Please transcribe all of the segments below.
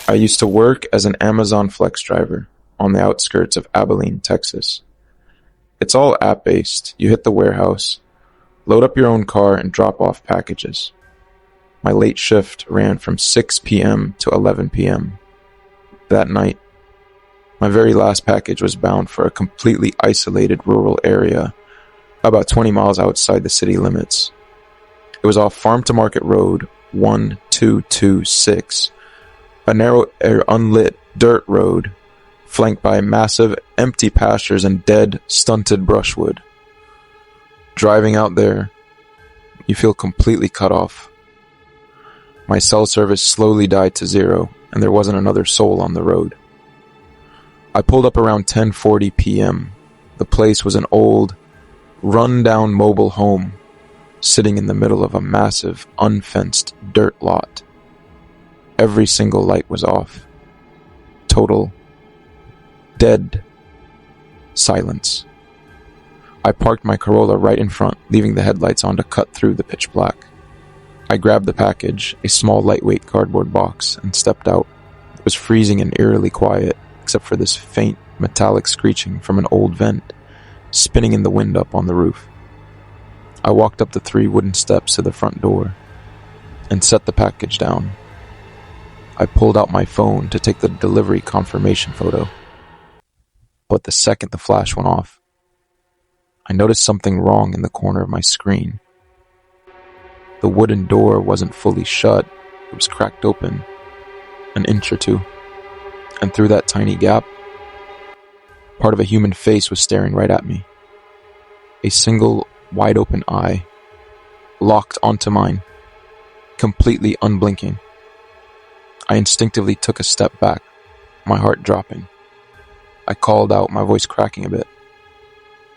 I used to work as an Amazon Flex driver on the outskirts of Abilene, Texas. It's all app-based. You hit the warehouse, load up your own car, and drop off packages. My late shift ran from 6 p.m. to 11 p.m. That night, my very last package was bound for a completely isolated rural area about 20 miles outside the city limits. It was off Farm to Market Road 1226, a narrow, unlit dirt road flanked by massive empty pastures and dead, stunted brushwood. Driving out there, you feel completely cut off. My cell service slowly died to zero, and there wasn't another soul on the road. I pulled up around 10:40 p.m. The place was an old, run-down mobile home sitting in the middle of a massive, unfenced dirt lot. Every single light was off. Total, dead silence. I parked my Corolla right in front, leaving the headlights on to cut through the pitch black. I grabbed the package, a small lightweight cardboard box, and stepped out. It was freezing and eerily quiet, except for this faint, metallic screeching from an old vent, spinning in the wind up on the roof. I walked up the 3 wooden steps to the front door, and set the package down. I pulled out my phone to take the delivery confirmation photo. But the second the flash went off, I noticed something wrong in the corner of my screen. The wooden door wasn't fully shut, it was cracked open, an inch or two. And through that tiny gap, part of a human face was staring right at me. A single, wide-open eye, locked onto mine, completely unblinking. I instinctively took a step back, my heart dropping. I called out, my voice cracking a bit.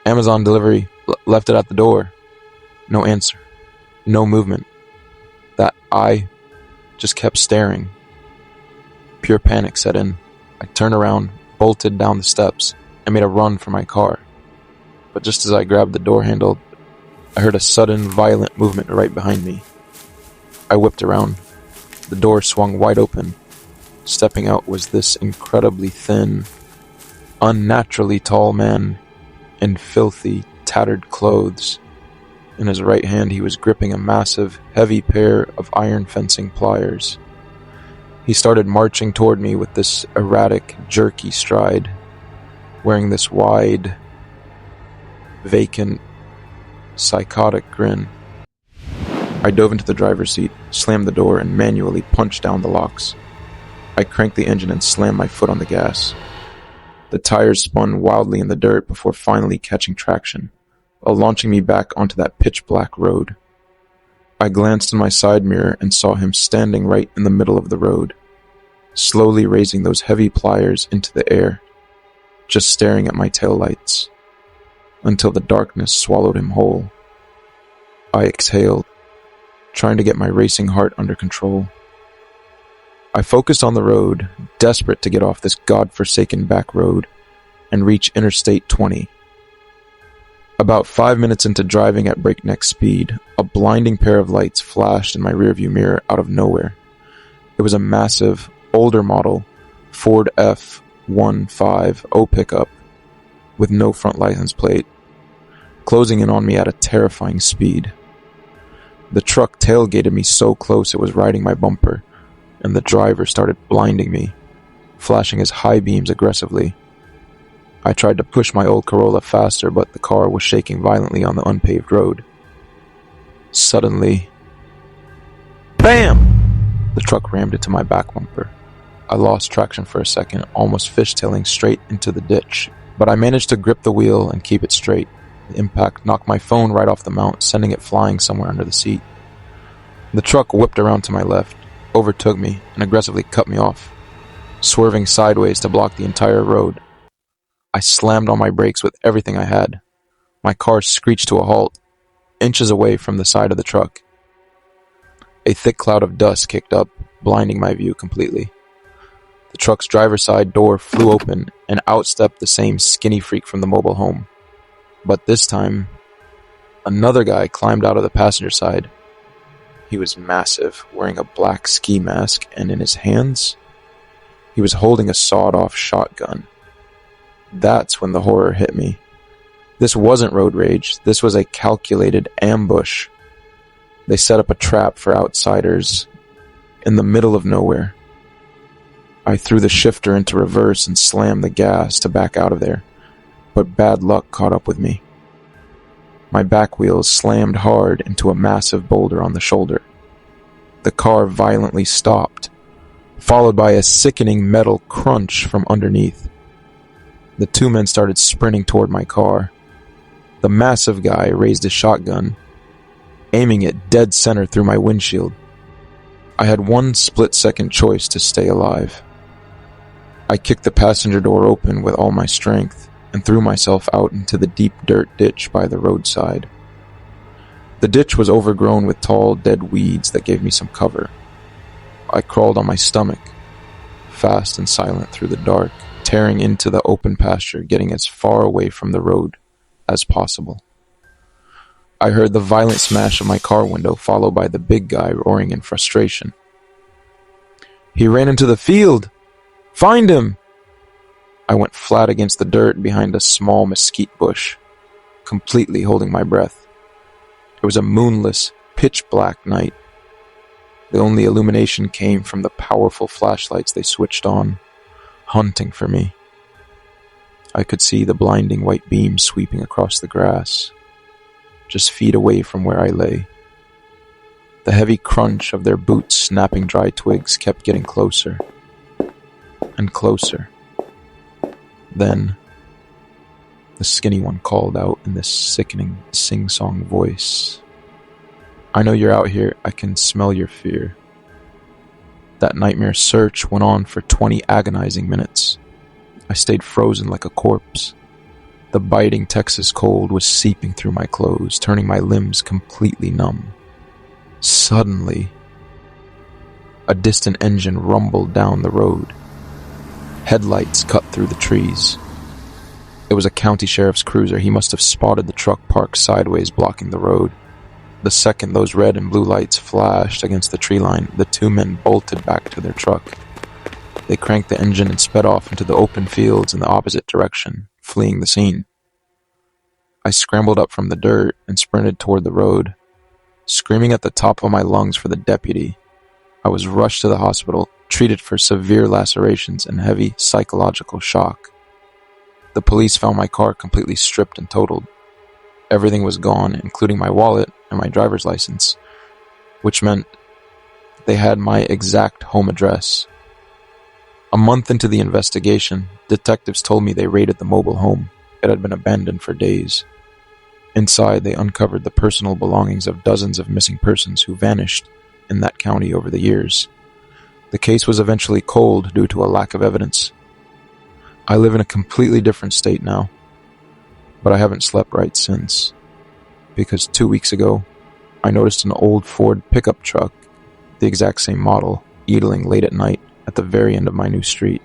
Amazon delivery, left it at the door. No answer. No movement. That eye just kept staring. Pure panic set in. I turned around, bolted down the steps, and made a run for my car. But just as I grabbed the door handle, I heard a sudden, violent movement right behind me. I whipped around. The door swung wide open. Stepping out was this incredibly thin, unnaturally tall man in filthy, tattered clothes. In his right hand, he was gripping a massive, heavy pair of iron fencing pliers. He started marching toward me with this erratic, jerky stride, wearing this wide, vacant, psychotic grin. I dove into the driver's seat, slammed the door, and manually punched down the locks. I cranked the engine and slammed my foot on the gas. The tires spun wildly in the dirt before finally catching traction, while launching me back onto that pitch-black road. I glanced in my side mirror and saw him standing right in the middle of the road, slowly raising those heavy pliers into the air, just staring at my taillights, until the darkness swallowed him whole. I exhaled, trying to get my racing heart under control. I focused on the road, desperate to get off this godforsaken back road and reach Interstate 20. About 5 minutes into driving at breakneck speed, a blinding pair of lights flashed in my rearview mirror out of nowhere. It was a massive, older model, Ford F-150 pickup with no front license plate, closing in on me at a terrifying speed. The truck tailgated me so close it was riding my bumper, and the driver started blinding me, flashing his high beams aggressively. I tried to push my old Corolla faster, but the car was shaking violently on the unpaved road. Suddenly, BAM! The truck rammed into my back bumper. I lost traction for a second, almost fishtailing straight into the ditch, but I managed to grip the wheel and keep it straight. The impact knocked my phone right off the mount, sending it flying somewhere under the seat. The truck whipped around to my left, overtook me, and aggressively cut me off, swerving sideways to block the entire road. I slammed on my brakes with everything I had. My car screeched to a halt, inches away from the side of the truck. A thick cloud of dust kicked up, blinding my view completely. The truck's driver's side door flew open, and out stepped the same skinny freak from the mobile home. But this time, another guy climbed out of the passenger side. He was massive, wearing a black ski mask, and in his hands, He was holding a sawed-off shotgun. That's when the horror hit me. This wasn't road rage. This was a calculated ambush. They set up a trap for outsiders in the middle of nowhere. I threw the shifter into reverse and slammed the gas to back out of there, but bad luck caught up with me. My back wheels slammed hard into a massive boulder on the shoulder. The car violently stopped, followed by a sickening metal crunch from underneath. The two men started sprinting toward my car. The massive guy raised his shotgun, aiming it dead center through my windshield. I had one split-second choice to stay alive. I kicked the passenger door open with all my strength and threw myself out into the deep dirt ditch by the roadside. The ditch was overgrown with tall, dead weeds that gave me some cover. I crawled on my stomach, fast and silent through the dark, tearing into the open pasture, getting as far away from the road as possible. I heard the violent smash of my car window, followed by the big guy roaring in frustration. "He ran into the field! Find him!" I went flat against the dirt behind a small mesquite bush, completely holding my breath. It was a moonless, pitch-black night. The only illumination came from the powerful flashlights they switched on, hunting for me. I could see the blinding white beams sweeping across the grass, just feet away from where I lay. The heavy crunch of their boots snapping dry twigs kept getting closer and closer. Then, the skinny one called out in this sickening sing-song voice. "I know you're out here. I can smell your fear." That nightmare search went on for 20 agonizing minutes. I stayed frozen like a corpse. The biting Texas cold was seeping through my clothes, turning my limbs completely numb. Suddenly, a distant engine rumbled down the road. Headlights cut through the trees. It was a county sheriff's cruiser. He must have spotted the truck parked sideways, blocking the road. The second those red and blue lights flashed against the tree line, the two men bolted back to their truck. They cranked the engine and sped off into the open fields in the opposite direction, fleeing the scene. I scrambled up from the dirt and sprinted toward the road, screaming at the top of my lungs for the deputy. I was rushed to the hospital, treated for severe lacerations and heavy psychological shock. The police found my car completely stripped and totaled. Everything was gone, including my wallet and my driver's license, which meant they had my exact home address. A month into the investigation, detectives told me they raided the mobile home. It had been abandoned for days. Inside, they uncovered the personal belongings of dozens of missing persons who vanished in that county over the years. The case was eventually cold due to a lack of evidence. I live in a completely different state now, but I haven't slept right since, because 2 weeks ago, I noticed an old Ford pickup truck, the exact same model, idling late at night at the very end of my new street.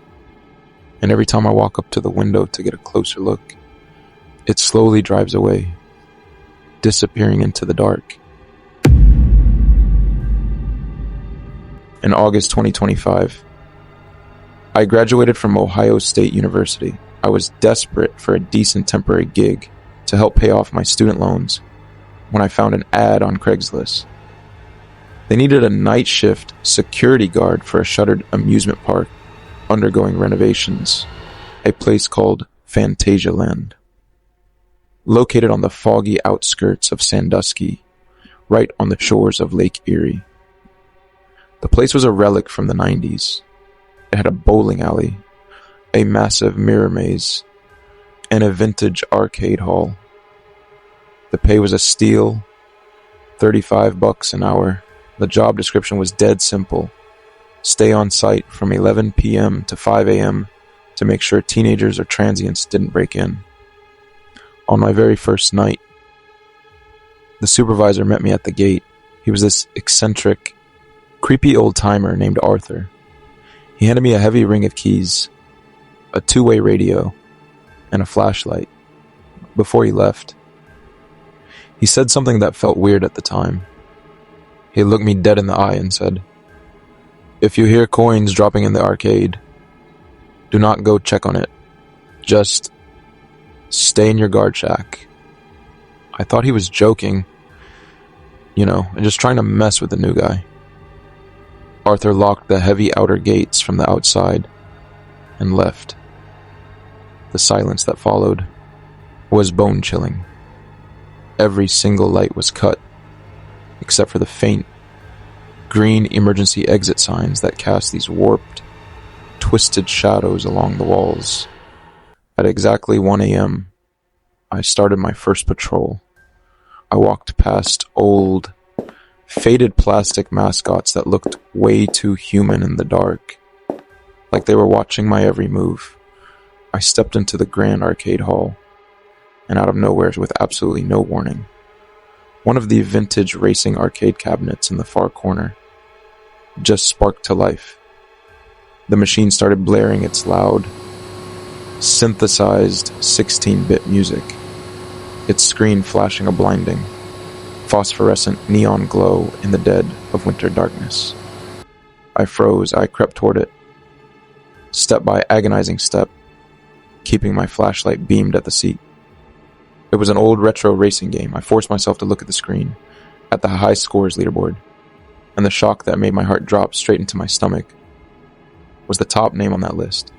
And every time I walk up to the window to get a closer look, it slowly drives away, disappearing into the dark. In August 2025, I graduated from Ohio State University. I was desperate for a decent temporary gig to help pay off my student loans when I found an ad on Craigslist. They needed a night shift security guard for a shuttered amusement park undergoing renovations, a place called Fantasia Land, located on the foggy outskirts of Sandusky, right on the shores of Lake Erie. The place was a relic from the 90s. It had a bowling alley, a massive mirror maze, and a vintage arcade hall. The pay was a steal, $35 an hour. The job description was dead simple. Stay on site from 11 p.m. to 5 a.m. to make sure teenagers or transients didn't break in. On my very first night, the supervisor met me at the gate. He was this eccentric, creepy old-timer named Arthur. He handed me a heavy ring of keys, a two-way radio, and a flashlight. Before he left, he said something that felt weird at the time. He looked me dead in the eye and said, "If you hear coins dropping in the arcade, Do not go check on it. Just stay in your guard shack. I thought he was joking, and just trying to mess with the new guy. Arthur locked the heavy outer gates from the outside and left. The silence that followed was bone-chilling. Every single light was cut, except for the faint, green emergency exit signs that cast these warped, twisted shadows along the walls. At exactly 1 a.m., I started my first patrol. I walked past old, faded plastic mascots that looked way too human in the dark, like they were watching my every move. I stepped into the grand arcade hall, and out of nowhere, with absolutely no warning, one of the vintage racing arcade cabinets in the far corner just sparked to life. The machine started blaring its loud, synthesized 16-bit music, its screen flashing a blinding, phosphorescent neon glow in the dead of winter darkness. I froze. I crept toward it, step by agonizing step, keeping my flashlight beamed at the seat. It was an old retro racing game. I forced myself to look at the screen, at the high scores leaderboard, and the shock that made my heart drop straight into my stomach was the top name on that list,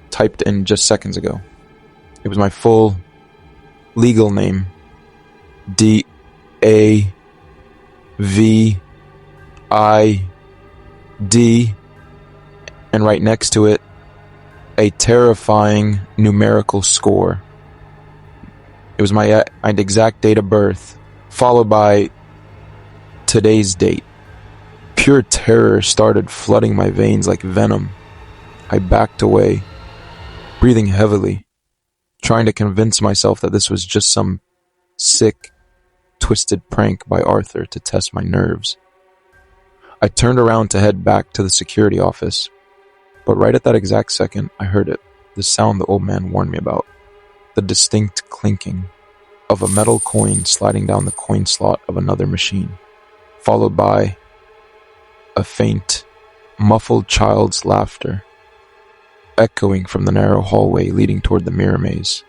typed in just seconds ago. It was my full, legal name, D-A-V-I-D, and right next to it, a terrifying numerical score. It was my exact date of birth, followed by today's date. Pure terror started flooding my veins like venom. I backed away, breathing heavily, trying to convince myself that this was just some sick, twisted prank by Arthur to test my nerves. I turned around to head back to the security office, but right at that exact second, I heard it, the sound the old man warned me about, the distinct clinking of a metal coin sliding down the coin slot of another machine, followed by a faint, muffled child's laughter, echoing from the narrow hallway leading toward the mirror maze.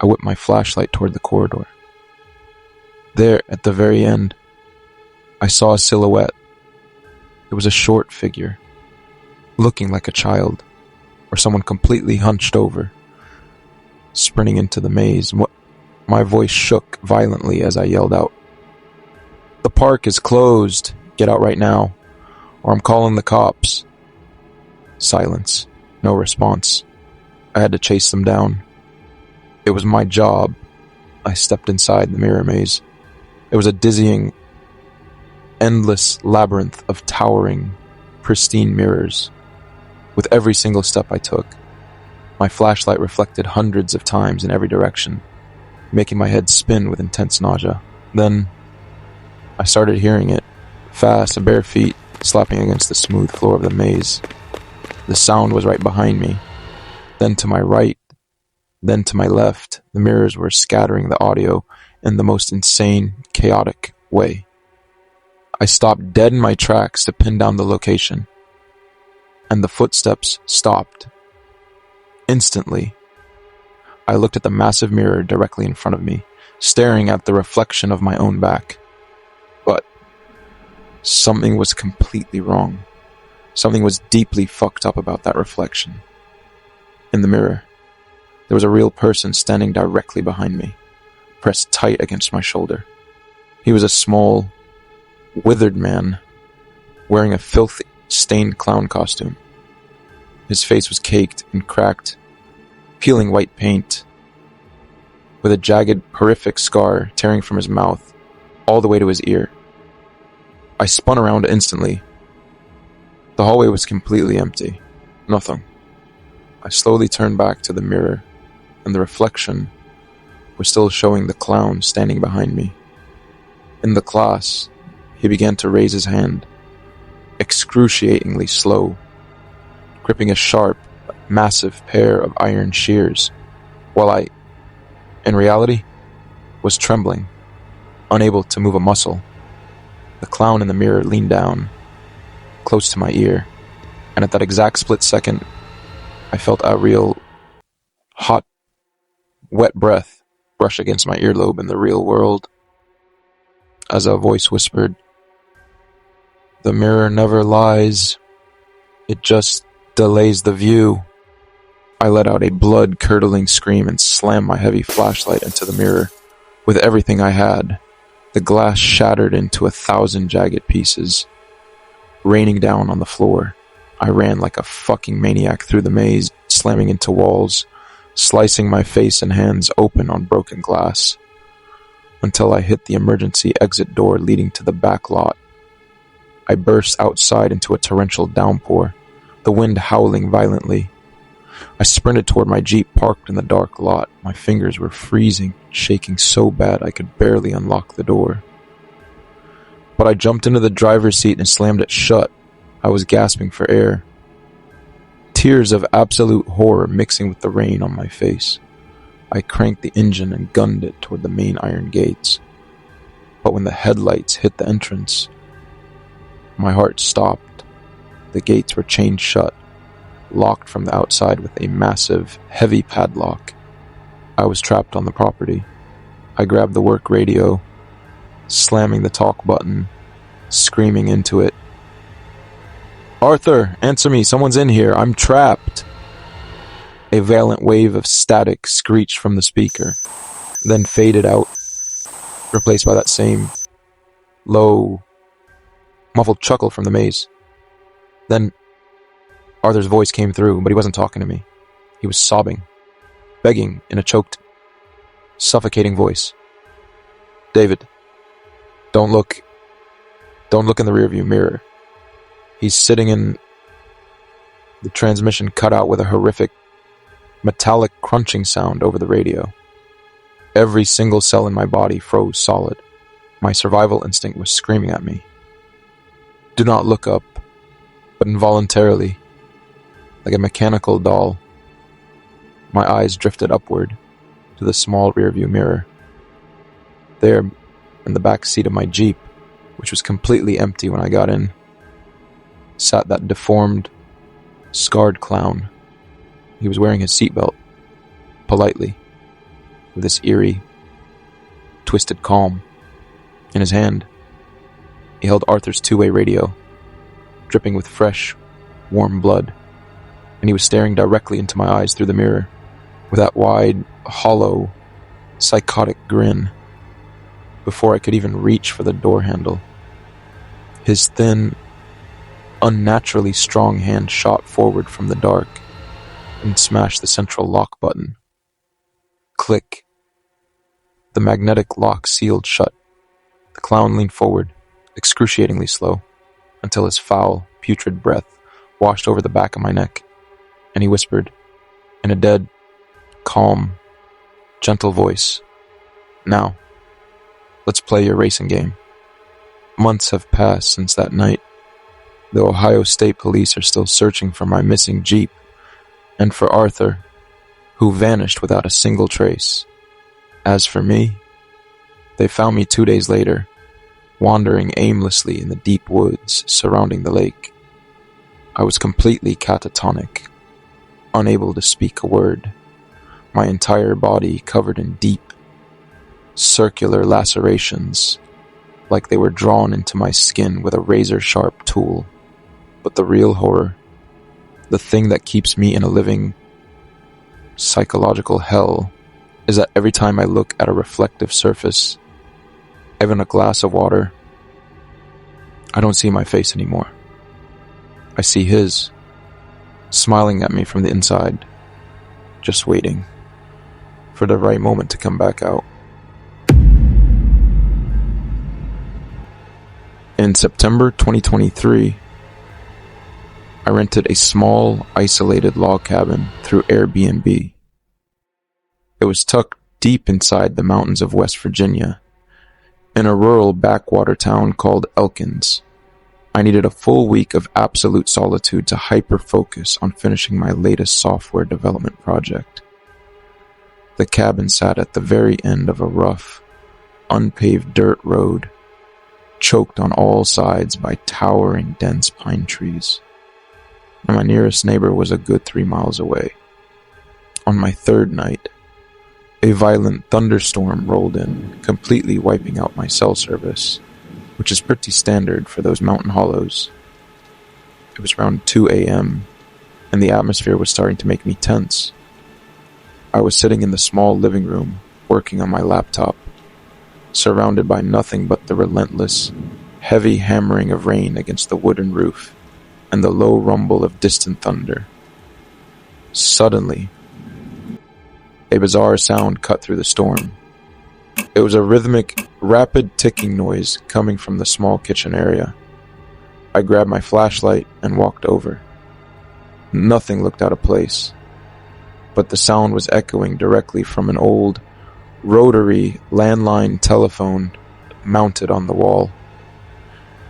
I whipped my flashlight toward the corridor. There, at the very end, I saw a silhouette. It was a short figure, looking like a child, or someone completely hunched over, sprinting into the maze. My voice shook violently as I yelled out, "The park is closed! Get out right now, or I'm calling the cops." Silence. No response. I had to chase them down. It was my job. I stepped inside the mirror maze. It was a dizzying, endless labyrinth of towering, pristine mirrors. With every single step I took, my flashlight reflected hundreds of times in every direction, making my head spin with intense nausea. Then, I started hearing it, fast, bare feet slapping against the smooth floor of the maze. The sound was right behind me. Then to my right, then to my left, the mirrors were scattering the audio in the most insane, chaotic way. I stopped dead in my tracks to pin down the location, and the footsteps stopped. Instantly, I looked at the massive mirror directly in front of me, staring at the reflection of my own back. But something was completely wrong. Something was deeply fucked up about that reflection. In the mirror, there was a real person standing directly behind me, pressed tight against my shoulder. He was a small, withered man, wearing a filthy, stained clown costume. His face was caked in cracked, peeling white paint, with a jagged, horrific scar tearing from his mouth all the way to his ear. I spun around instantly. The hallway was completely empty. Nothing. I slowly turned back to the mirror, and the reflection was still showing the clown standing behind me. In the class, he began to raise his hand, excruciatingly slow, gripping a sharp, massive pair of iron shears, while I, in reality, was trembling, unable to move a muscle. The clown in the mirror leaned down, close to my ear, and at that exact split second, I felt a real hot, wet breath brush against my earlobe in the real world as a voice whispered, "The mirror never lies. It just delays the view." I let out a blood-curdling scream and slammed my heavy flashlight into the mirror with everything I had. The glass shattered into 1,000 jagged pieces, raining down on the floor. I ran like a fucking maniac through the maze, slamming into walls, slicing my face and hands open on broken glass, until I hit the emergency exit door leading to the back lot. I burst outside into a torrential downpour, the wind howling violently. I sprinted toward my Jeep parked in the dark lot. My fingers were freezing, shaking so bad I could barely unlock the door. But I jumped into the driver's seat and slammed it shut. I was gasping for air, tears of absolute horror mixing with the rain on my face. I cranked the engine and gunned it toward the main iron gates. But when the headlights hit the entrance, my heart stopped. The gates were chained shut, locked from the outside with a massive, heavy padlock. I was trapped on the property. I grabbed the work radio, slamming the talk button, screaming into it, "Arthur, answer me, someone's in here, I'm trapped." A violent wave of static screeched from the speaker, then faded out, replaced by that same low, muffled chuckle from the maze. Then Arthur's voice came through, but he wasn't talking to me. He was sobbing, begging in a choked, suffocating voice. "David, don't look in the rearview mirror. He's sitting in the transmission cut out with a horrific metallic crunching sound over the radio." Every single cell in my body froze solid. My survival instinct was screaming at me. Do not look up, but involuntarily, like a mechanical doll, my eyes drifted upward to the small rearview mirror. There, in the back seat of my Jeep, which was completely empty when I got in, sat that deformed, scarred clown. He was wearing his seatbelt, politely, with this eerie, twisted calm. In his hand, he held Arthur's two-way radio, dripping with fresh, warm blood, and he was staring directly into my eyes through the mirror, with that wide, hollow, psychotic grin, before I could even reach for the door handle. His thin, unnaturally strong hand shot forward from the dark and smashed the central lock button. Click. The magnetic lock sealed shut. The clown leaned forward, excruciatingly slow, until his foul, putrid breath washed over the back of my neck, and he whispered, in a dead, calm, gentle voice, "Now, let's play your racing game." Months have passed since that night. The Ohio State Police are still searching for my missing Jeep, and for Arthur, who vanished without a single trace. As for me, they found me 2 days later, wandering aimlessly in the deep woods surrounding the lake. I was completely catatonic, unable to speak a word, my entire body covered in deep, circular lacerations, like they were drawn into my skin with a razor-sharp tool. But the real horror, the thing that keeps me in a living, psychological hell, is that every time I look at a reflective surface, even a glass of water, I don't see my face anymore. I see his, smiling at me from the inside, just waiting for the right moment to come back out. In September 2023, I rented a small, isolated log cabin through Airbnb. It was tucked deep inside the mountains of West Virginia, in a rural backwater town called Elkins. I needed a full week of absolute solitude to hyper-focus on finishing my latest software development project. The cabin sat at the very end of a rough, unpaved dirt road, choked on all sides by towering dense pine trees. and my nearest neighbor was a good 3 miles away. On my third night, a violent thunderstorm rolled in, completely wiping out my cell service, which is pretty standard for those mountain hollows. It was around 2 a.m., and the atmosphere was starting to make me tense. I was sitting in the small living room, working on my laptop, surrounded by nothing but the relentless, heavy hammering of rain against the wooden roof and the low rumble of distant thunder. Suddenly, a bizarre sound cut through the storm. It was a rhythmic, rapid ticking noise coming from the small kitchen area. I grabbed my flashlight and walked over. Nothing looked out of place, but the sound was echoing directly from an old, rotary landline telephone mounted on the wall.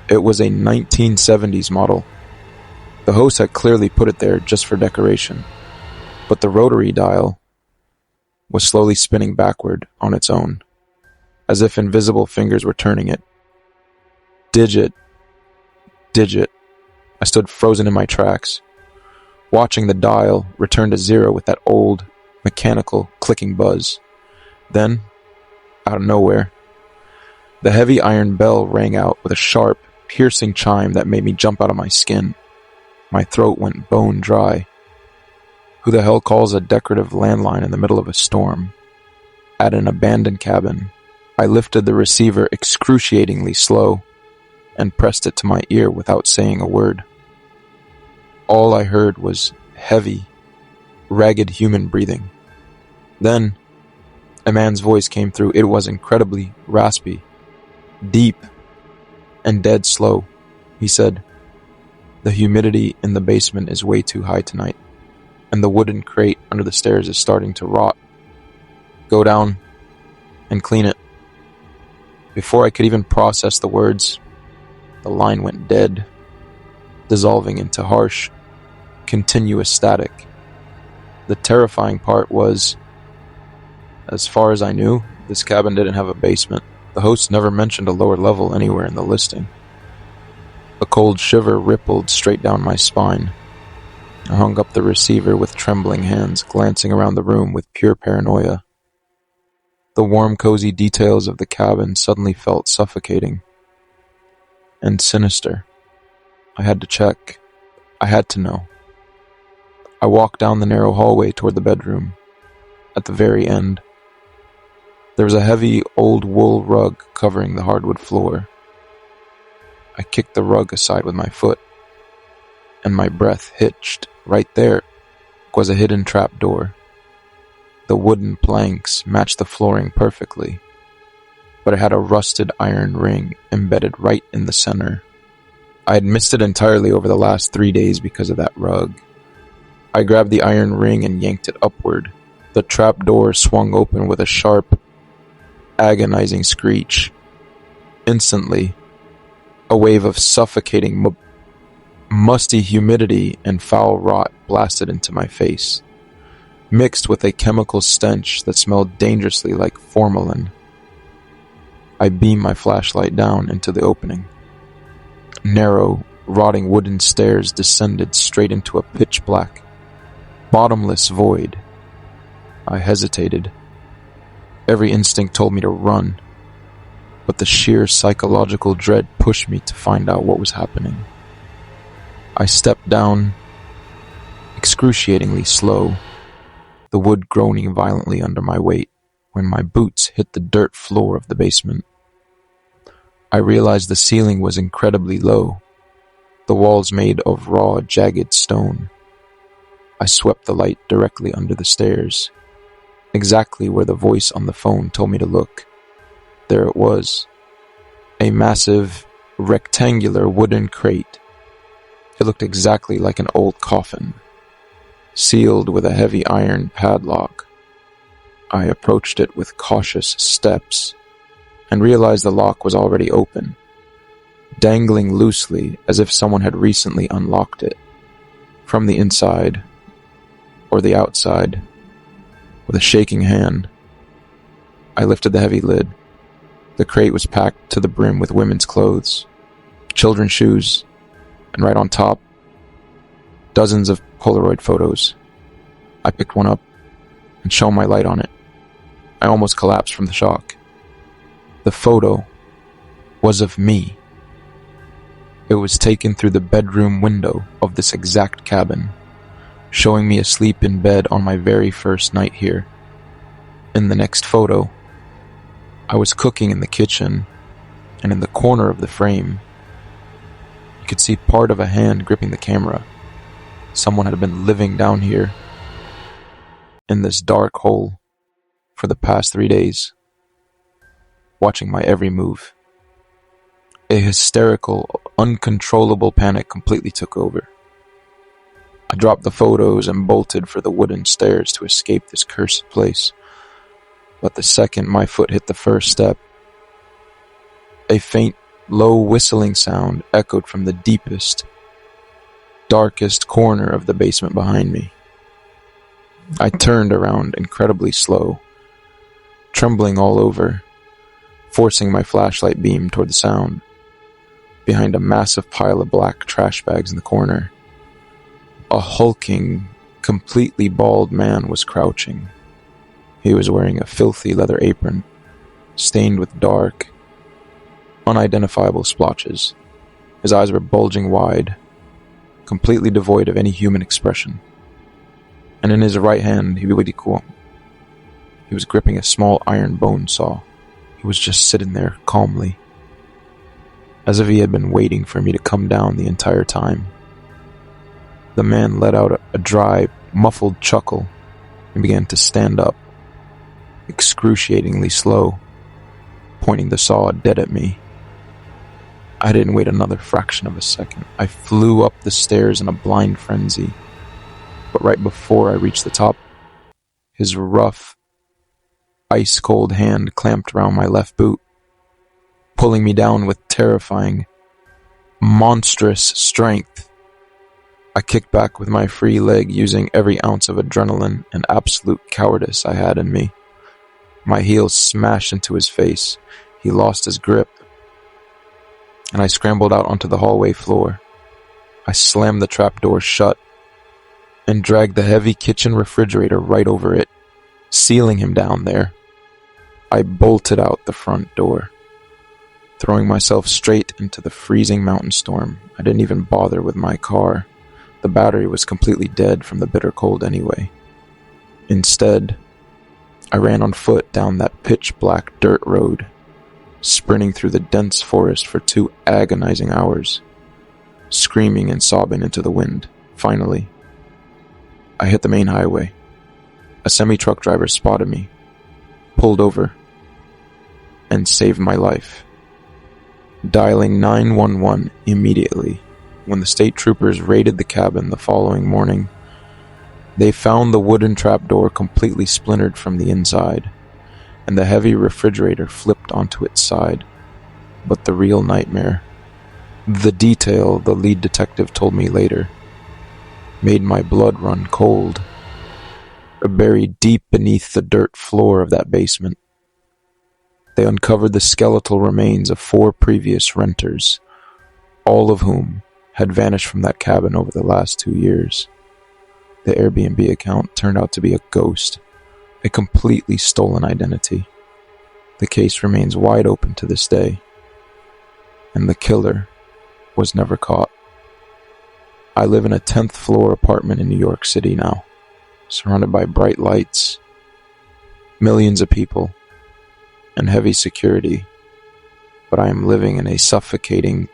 It was a 1970s model. The host had clearly put it there just for decoration, but the rotary dial was slowly spinning backward on its own, as if invisible fingers were turning it. Digit. I stood frozen in my tracks, watching the dial return to zero with that old, mechanical, clicking buzz. Then, out of nowhere, the heavy iron bell rang out with a sharp, piercing chime that made me jump out of my skin. My throat went bone dry. Who the hell calls a decorative landline in the middle of a storm? At an abandoned cabin, I lifted the receiver excruciatingly slow and pressed it to my ear without saying a word. All I heard was heavy, ragged human breathing. Then, a man's voice came through. It was incredibly raspy, deep, and dead slow. He said, "The humidity in the basement is way too high tonight, and the wooden crate under the stairs is starting to rot. Go down and clean it." Before I could even process the words, the line went dead, dissolving into harsh, continuous static. The terrifying part was, as far as I knew, this cabin didn't have a basement. The host never mentioned a lower level anywhere in the listing. A cold shiver rippled straight down my spine. I hung up the receiver with trembling hands, glancing around the room with pure paranoia. The warm, cozy details of the cabin suddenly felt suffocating and sinister. I had to check. I had to know. I walked down the narrow hallway toward the bedroom. At the very end, there was a heavy old wool rug covering the hardwood floor. I kicked the rug aside with my foot, and my breath hitched. Right there was a hidden trap door. The wooden planks matched the flooring perfectly, but it had a rusted iron ring embedded right in the center. I had missed it entirely over the last 3 days because of that rug. I grabbed the iron ring and yanked it upward. The trap door swung open with a sharp, agonizing screech. Instantly, a wave of suffocating, musty humidity and foul rot blasted into my face, mixed with a chemical stench that smelled dangerously like formalin. I beamed my flashlight down into the opening. Narrow, rotting wooden stairs descended straight into a pitch-black, bottomless void. I hesitated. Every instinct told me to run, but the sheer psychological dread pushed me to find out what was happening. I stepped down, excruciatingly slow, the wood groaning violently under my weight when my boots hit the dirt floor of the basement. I realized the ceiling was incredibly low, the walls made of raw, jagged stone. I swept the light directly under the stairs, exactly where the voice on the phone told me to look. There it was, a massive, rectangular wooden crate. It looked exactly like an old coffin, sealed with a heavy iron padlock. I approached it with cautious steps and realized the lock was already open, dangling loosely as if someone had recently unlocked it. From the inside, or the outside, with a shaking hand, I lifted the heavy lid. The crate was packed to the brim with women's clothes, children's shoes, and right on top, Dozens of Polaroid photos. I picked one up and shone my light on it. I almost collapsed from the shock. The photo was of me. It was taken through the bedroom window of this exact cabin, showing me asleep in bed on my very first night here. In the next photo, I was cooking in the kitchen, and in the corner of the frame, you could see part of a hand gripping the camera. Someone had been living down here, in this dark hole, for the past 3 days, watching my every move. A hysterical, uncontrollable panic completely took over. I dropped the photos and bolted for the wooden stairs to escape this cursed place. But the second my foot hit the first step, a faint, low whistling sound echoed from the deepest, darkest corner of the basement behind me. I turned around incredibly slow, trembling all over, forcing my flashlight beam toward the sound. Behind a massive pile of black trash bags in the corner, a hulking, completely bald man was crouching. He was wearing a filthy leather apron, stained with dark, unidentifiable splotches. His eyes were bulging wide, completely devoid of any human expression. And in his right hand, he was gripping a small iron bone saw. He was just sitting there calmly, as if he had been waiting for me to come down the entire time. The man let out a dry, muffled chuckle and began to stand up, excruciatingly slow, pointing the saw dead at me. I didn't wait another fraction of a second. I flew up the stairs in a blind frenzy. But right before I reached the top, his rough, ice-cold hand clamped around my left boot, pulling me down with terrifying, monstrous strength. I kicked back with my free leg, using every ounce of adrenaline and absolute cowardice I had in me. My heels smashed into his face. He lost his grip, and I scrambled out onto the hallway floor. I slammed the trapdoor shut and dragged the heavy kitchen refrigerator right over it, sealing him down there. I bolted out the front door, throwing myself straight into the freezing mountain storm. I didn't even bother with my car. The battery was completely dead from the bitter cold anyway. Instead, I ran on foot down that pitch-black dirt road, sprinting through the dense forest for 2 agonizing hours, screaming and sobbing into the wind. Finally, I hit the main highway. A semi-truck driver spotted me, pulled over, and saved my life. Dialing 911 immediately, when the state troopers raided the cabin the following morning, they found the wooden trapdoor completely splintered from the inside, and the heavy refrigerator flipped onto its side. But the real nightmare, the detail the lead detective told me later, made my blood run cold. Buried deep beneath the dirt floor of that basement, they uncovered the skeletal remains of 4 previous renters, all of whom had vanished from that cabin over the last 2 years. The Airbnb account turned out to be a ghost, a completely stolen identity. The case remains wide open to this day, and the killer was never caught. I live in a 10th floor apartment in New York City now, surrounded by bright lights, millions of people, and heavy security, but I am living in a suffocating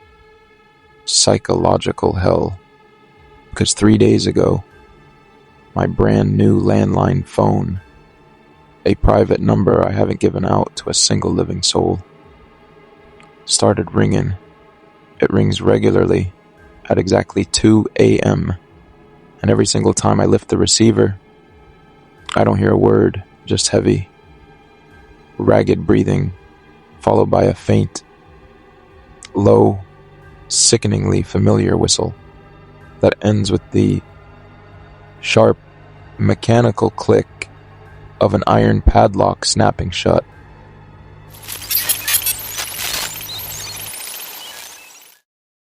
psychological hell, because 3 days ago, my brand new landline phone, a private number I haven't given out to a single living soul, started ringing. It rings regularly at exactly 2 a.m., and every single time I lift the receiver, I don't hear a word, just heavy, ragged breathing, followed by a faint, low, sickeningly familiar whistle that ends with the sharp, mechanical click of an iron padlock snapping shut.